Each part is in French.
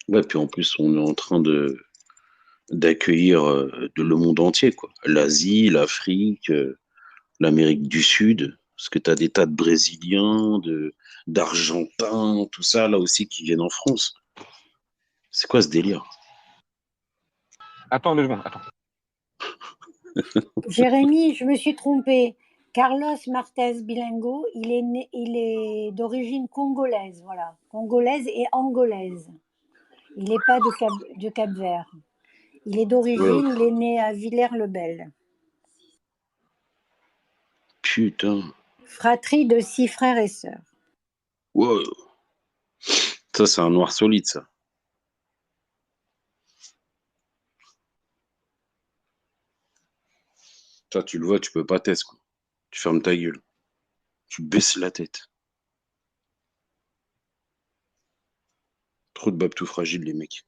Ouais, puis en plus, on est en train de d'accueillir le monde entier, quoi. L'Asie, l'Afrique, l'Amérique du Sud, parce que tu as des tas de Brésiliens, d'Argentins, tout ça, là aussi, qui viennent en France. C'est quoi ce délire? Attends 2 secondes, attends. Jérémy, je me suis trompée. Carlos Martez Bilingo, il est d'origine congolaise, voilà. Congolaise et angolaise. Il n'est pas de Cap-Vert. Il est Ouais, d'origine, il est né à Villers-le-Bel. putain. Fratrie de 6 frères et sœurs. Wow. Ça, c'est un noir solide, ça. Toi, tu le vois, tu peux pas tester, quoi. Tu fermes ta gueule. Tu baisses la tête. Trop de babes tout fragiles, les mecs.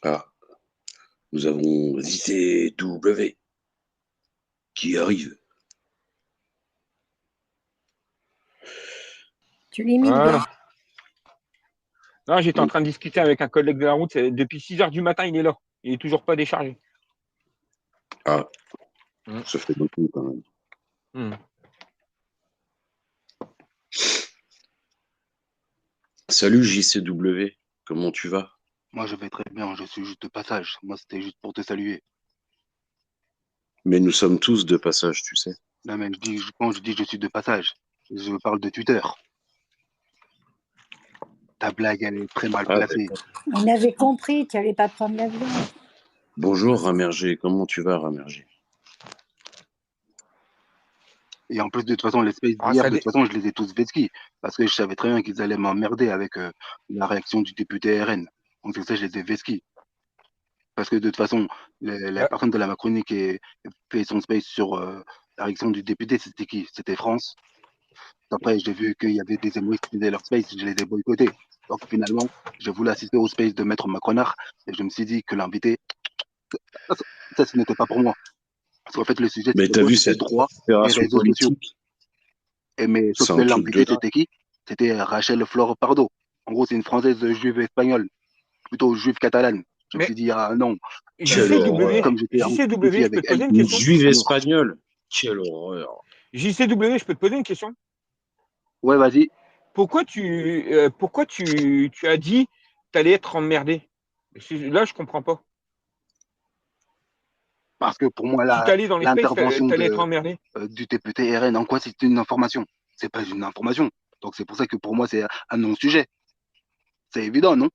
Ah, nous avons JCW qui arrive. Tu l'imites bien. Voilà. Non, j'étais en Mm. train de discuter avec un collègue de la route. Depuis 6 heures du matin, il est là. Il est toujours pas déchargé. Ah, Mm. ça fait beaucoup quand même. Mm. Salut JCW, comment tu vas? Moi, je vais très bien, je suis juste de passage. Moi, c'était juste pour te saluer. Mais nous sommes tous de passage, tu sais. Là, même, quand je dis je suis de passage, je parle de Twitter. Ta blague, elle est très mal Ah, placée. d'accord. On avait compris, tu n'allais pas prendre l'avion. Bonjour Ramerger, comment tu vas Ramerger? Et en plus, de toute façon, les spaces Ah, d'hier, de toute façon, je les ai tous vesquis. Parce que je savais très bien qu'ils allaient m'emmerder avec la réaction du député RN. Donc, c'est ça, je les ai vesquis. Parce que de toute façon, la euh, personne de la Macronie qui a fait son space sur la réaction du député, c'était qui? C'était France. Après, j'ai vu qu'il y avait des émojis qui faisaient leur space, je les ai boycottés. Donc finalement, je voulais assister au space de Maître Macronard et je me suis dit que l'invité, ça, ce n'était pas pour moi. Parce qu'en fait, le sujet, Mais c'était t'as quoi? vu C'était cette droit et opération réseaux sociaux. politique? Sauf C'est que un truc de l'invité, dingue. c'était qui? C'était Rachel Flore Pardo. En gros, c'est une Française juive espagnole, plutôt juive catalane. Je me mais suis dit, ah non, Quelle JCW, horreur. comme j'étais en JCW, souci je peux avec te elle, poser une Une question? juive ah non. espagnole. Quelle horreur. JCW, je peux te poser une question? Ouais, vas-y. Pourquoi tu as dit que tu allais être emmerdé? Là, je comprends pas. Parce que pour moi, Si tu allais dans les spaces, tu l'intervention allais être emmerdé. du député RN, en quoi c'est une information? C'est pas une information. Donc c'est pour ça que pour moi, c'est un non-sujet. C'est évident, non?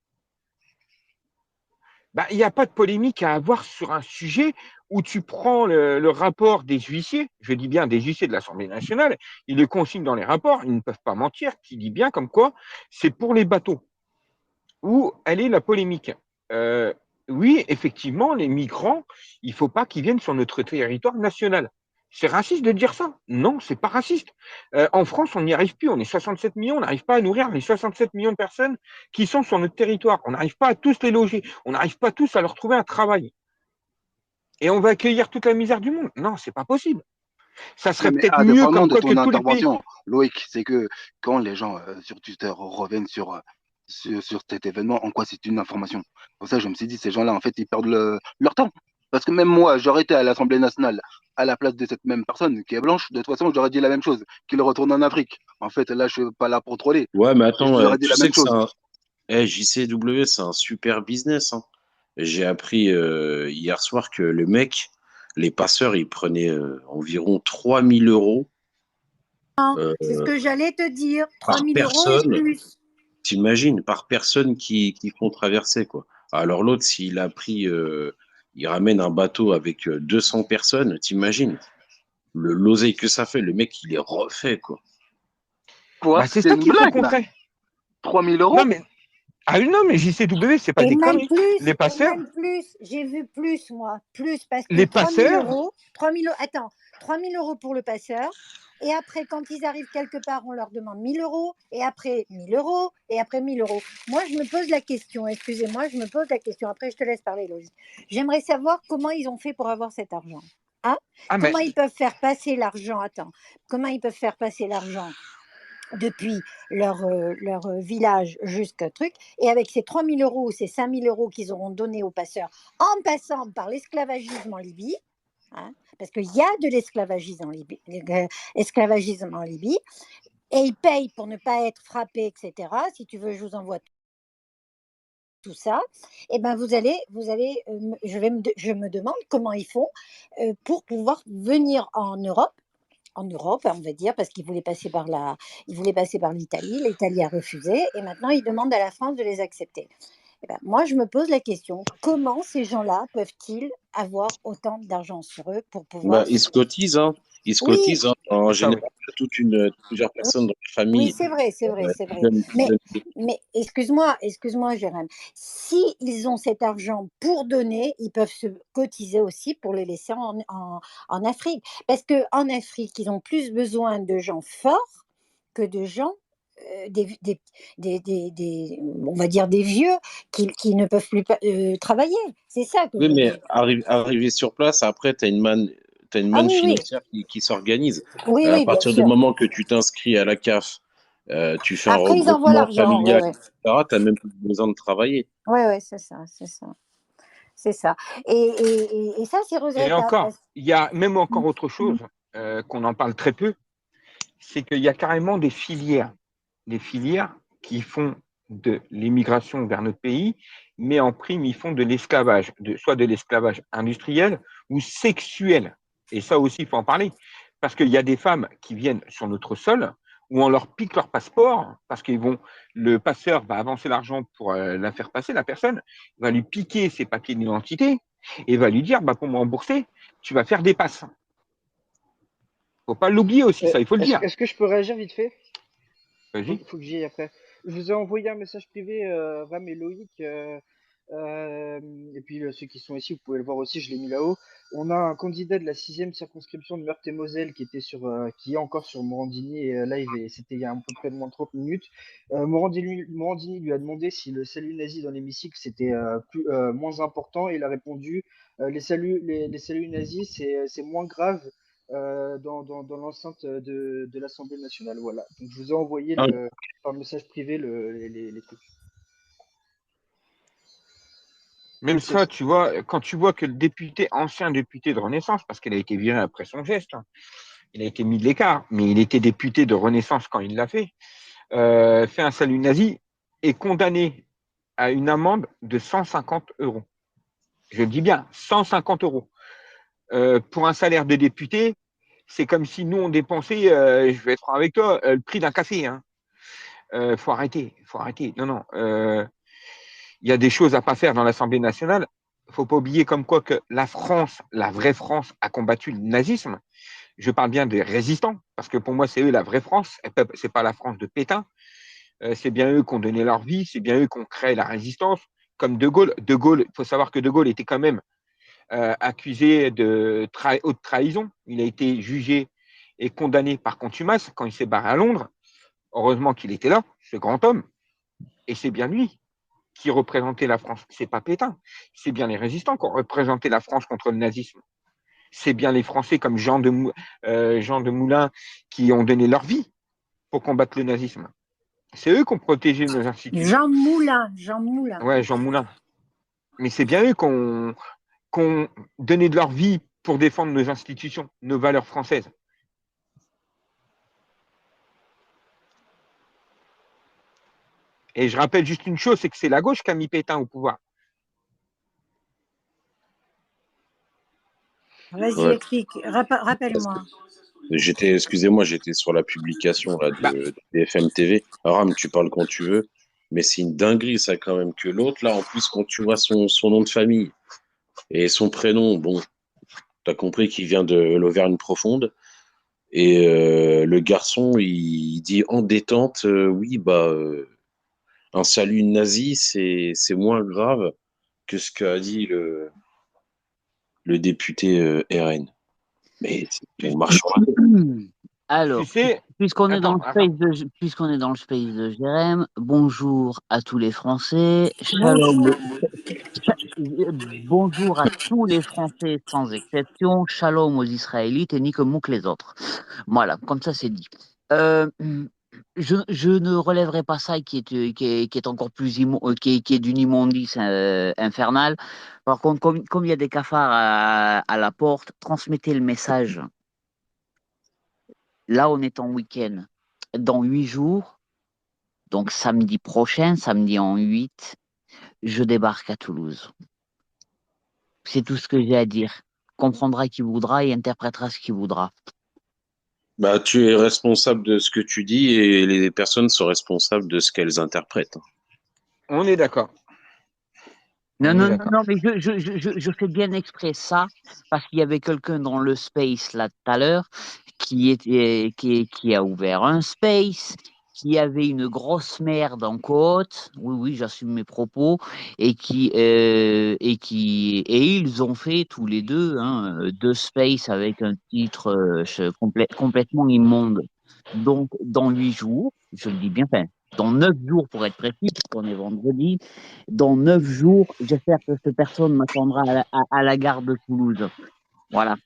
Bah, il n'y a pas de polémique à avoir sur un sujet où tu prends le rapport des huissiers, je dis bien des huissiers de l'Assemblée nationale, ils le consignent dans les rapports, ils ne peuvent pas mentir, qui dit bien comme quoi c'est pour les bateaux. Où elle est la polémique? Euh, oui, effectivement, les migrants, il ne faut pas qu'ils viennent sur notre territoire national. C'est raciste de dire ça? Non, c'est pas raciste. En France, on n'y arrive plus. On est 67 millions, on n'arrive pas à nourrir les 67 millions de personnes qui sont sur notre territoire. On n'arrive pas à tous les loger. On n'arrive pas tous à leur trouver un travail. Et on va accueillir toute la misère du monde. Non, c'est pas possible. Ça Oui, serait mais peut-être mieux indépendant comme de quoi que ton tous les pays. intervention, Loïc, c'est que quand les gens sur Twitter reviennent sur cet événement, en quoi c'est une information? Pour ça, je me suis dit, ces gens-là, en fait, ils perdent leur temps. Parce que même moi, j'aurais été à l'Assemblée nationale à la place de cette même personne qui est blanche, de toute façon, j'aurais dit la même chose, qu'il retourne en Afrique. En fait, là, je suis pas là pour troller. Ouais, mais Je attends, lui aurais dit tu la sais même que c'est chose. un. JCW, c'est un super business, hein. J'ai appris hier soir que le mec, les passeurs, ils prenaient environ 3 000 € C'est ce euh, que j'allais te dire. par 3 000 € et personne. plus. T'imagines, par personne qui font traverser, quoi. Alors l'autre, s'il a pris, il ramène un bateau avec 200 personnes, t'imagines, l'oseille que ça fait, le mec, il est refait, quoi. Quoi? Bah, c'est C'est ça une qu'il faut blague, qu'on là. crée. 3000 Non, euros? mais, ah, non, mais JCW, c'est pas des conneries. Les Et passeurs, même plus, j'ai vu plus, moi. Plus, parce que les 3 000 passeurs, euros, 3 000 euros, attends, 3 000 € pour le passeur. Et après, quand ils arrivent quelque part, on leur demande 1 000 €, et après 1 000 €, et après 1 000 €. Moi, je me pose la question, excusez-moi, je me pose la question. Après, je te laisse parler, Loïs. J'aimerais savoir comment ils ont fait pour avoir cet argent. Hein? ah, mais Comment ils peuvent faire passer l'argent? Attends, comment ils peuvent faire passer l'argent depuis leur village jusqu'à truc. Et avec ces 3 000 euros, ces 5 000 euros qu'ils auront donnés aux passeurs en passant par l'esclavagisme en Libye, hein, parce qu'il y a de l'esclavagisme en Libye, et ils payent pour ne pas être frappés, etc. Si tu veux, je vous envoie tout ça. Et ben je me demande comment ils font pour pouvoir venir en Europe, on va dire, parce qu'ils voulaient passer par l'Italie. L'Italie a refusé, et maintenant ils demandent à la France de les accepter. Eh ben, moi, je me pose la question, comment ces gens-là peuvent-ils avoir autant d'argent sur eux pour Bah, pouvoir... ils se cotisent, hein. Ils se Oui, cotisent, hein. En Ça, oui. général, il y a plusieurs personnes dans la oui, famille c'est vrai, c'est vrai, c'est qui vrai. donnent, qui Mais, donnent- mais excuse-moi, Jérôme. Si ils ont cet argent pour donner, ils peuvent se cotiser aussi pour les laisser en Afrique. Parce qu'en Afrique, ils ont plus besoin de gens forts que de gens, on va dire des vieux qui ne peuvent plus travailler. C'est ça que Oui, je mais dis. arriver sur place, après, t'as une Ah manne oui, oui, financière qui s'organise. oui, À oui, bien partir du sûr. moment que tu t'inscris à la CAF, tu fais un Après, ils envoient regroupement l'argent. Oui, familial, oui, etc., t'as même plus besoin de travailler. oui, oui, c'est ça, c'est ça. C'est ça. Et ça, c'est Et regrettable. encore, il y a même encore autre chose qu'on en parle très peu, c'est qu'il y a carrément des filières qui font de l'immigration vers notre pays, mais en prime, ils font de l'esclavage, soit de l'esclavage industriel ou sexuel. Et ça aussi, il faut en parler. Parce qu'il y a des femmes qui viennent sur notre sol où on leur pique leur passeport parce le passeur va avancer l'argent pour la faire passer, la personne va lui piquer ses papiers d'identité et va lui dire, bah, pour me rembourser, tu vas faire des passes. Faut pas l'oublier aussi, ça, il faut le dire. Est-ce que je peux réagir vite fait? Vas-y. Faut que j'y aille après. Je vous ai envoyé un message privé, Ram et Loïc, euh, et puis ceux qui sont ici, vous pouvez le voir aussi, je l'ai mis là-haut. On a un candidat de la 6e circonscription de Meurthe-et-Moselle qui est encore sur Morandini et live, et c'était il y a à peu près de moins de 30 minutes. Morandini lui a demandé si le salut nazi dans l'hémicycle c'était moins important, et il a répondu les saluts nazis c'est moins grave dans l'enceinte de l'Assemblée nationale. Voilà. Donc je vous ai envoyé Ah, par message privé les trucs. Même C'est- ça, tu vois, quand tu vois que le ancien député de Renaissance, parce qu'il a été viré après son geste, hein, il a été mis de l'écart, mais il était député de Renaissance quand il l'a fait un salut nazi, est condamné à une amende de 150 euros. Je le dis bien, 150 euros. Pour un salaire de député, c'est comme si nous, on dépensait, je vais être franc avec toi, le prix d'un café. Hein. Faut arrêter, faut arrêter. Non, non. Il y a des choses à pas faire dans l'Assemblée nationale. Il ne faut pas oublier comme quoi que la France, la vraie France, a combattu le nazisme. Je parle bien des résistants, parce que pour moi, c'est eux la vraie France. C'est pas la France de Pétain. C'est bien eux qui ont donné leur vie. C'est bien eux qui ont créé la résistance. Comme De Gaulle. De Gaulle, il faut savoir que De Gaulle était quand même accusé de haute trahison. Il a été jugé et condamné par contumace quand il s'est barré à Londres. Heureusement qu'il était là, ce grand homme. Et c'est bien lui qui représentait la France. C'est pas Pétain. C'est bien les résistants qui ont représenté la France contre le nazisme. C'est bien les Français comme Jean de Moulin qui ont donné leur vie pour combattre le nazisme. C'est eux qui ont protégé nos institutions. Jean Moulin, Jean Moulin. Ouais, Jean Moulin. Mais c'est bien eux qui ont donné de leur vie pour défendre nos institutions, nos valeurs françaises. Et je rappelle juste une chose, c'est que c'est la gauche qui a mis Pétain au pouvoir. Vas-y, ouais. explique. Rappelle-moi. Excusez-moi, j'étais sur la publication là, Bah, de BFM TV. Aram, tu parles quand tu veux, mais c'est une dinguerie ça quand même que l'autre, là, en plus, quand tu vois son nom de famille et son prénom, bon, t'as compris qu'il vient de l'Auvergne profonde. Et le garçon, il dit en détente, oui, bah, un salut nazi, c'est moins grave que ce qu'a dit le député RN. Mais tu, on marche sur la tête. tu Alors, sais, puisqu'on est dans attends, le space puisqu'on est dans le space de Jérém, bonjour à tous les Français, shalom, bonjour à tous les Français sans exception, shalom aux Israélites et ni que mou que les autres. Voilà, comme ça c'est dit. Euh, je ne relèverai pas ça qui est encore plus qui est d'une immondice infernale. Par contre, comme il y a des cafards à la porte, transmettez le message. Là, on est en week-end. Dans 8 jours, donc samedi prochain, samedi en 8, je débarque à Toulouse. C'est tout ce que j'ai à dire. Comprendra qui voudra et interprétera ce qu'il voudra. Bah, tu es responsable de ce que tu dis et les personnes sont responsables de ce qu'elles interprètent. On est d'accord. Non, On est non, non, d'accord. non, mais je fais bien exprès ça parce qu'il y avait quelqu'un dans le space là tout à l'heure qui a ouvert un space, qui avait une grosse merde en côte. Oui, oui, j'assume mes propos et ils ont fait tous les deux deux space avec un titre complètement immonde. Donc, dans 8 jours, je le dis bien, enfin, dans 9 jours pour être précis, puisqu'on est vendredi. Dans 9 jours, j'espère que cette personne m'attendra à la gare de Toulouse. Voilà.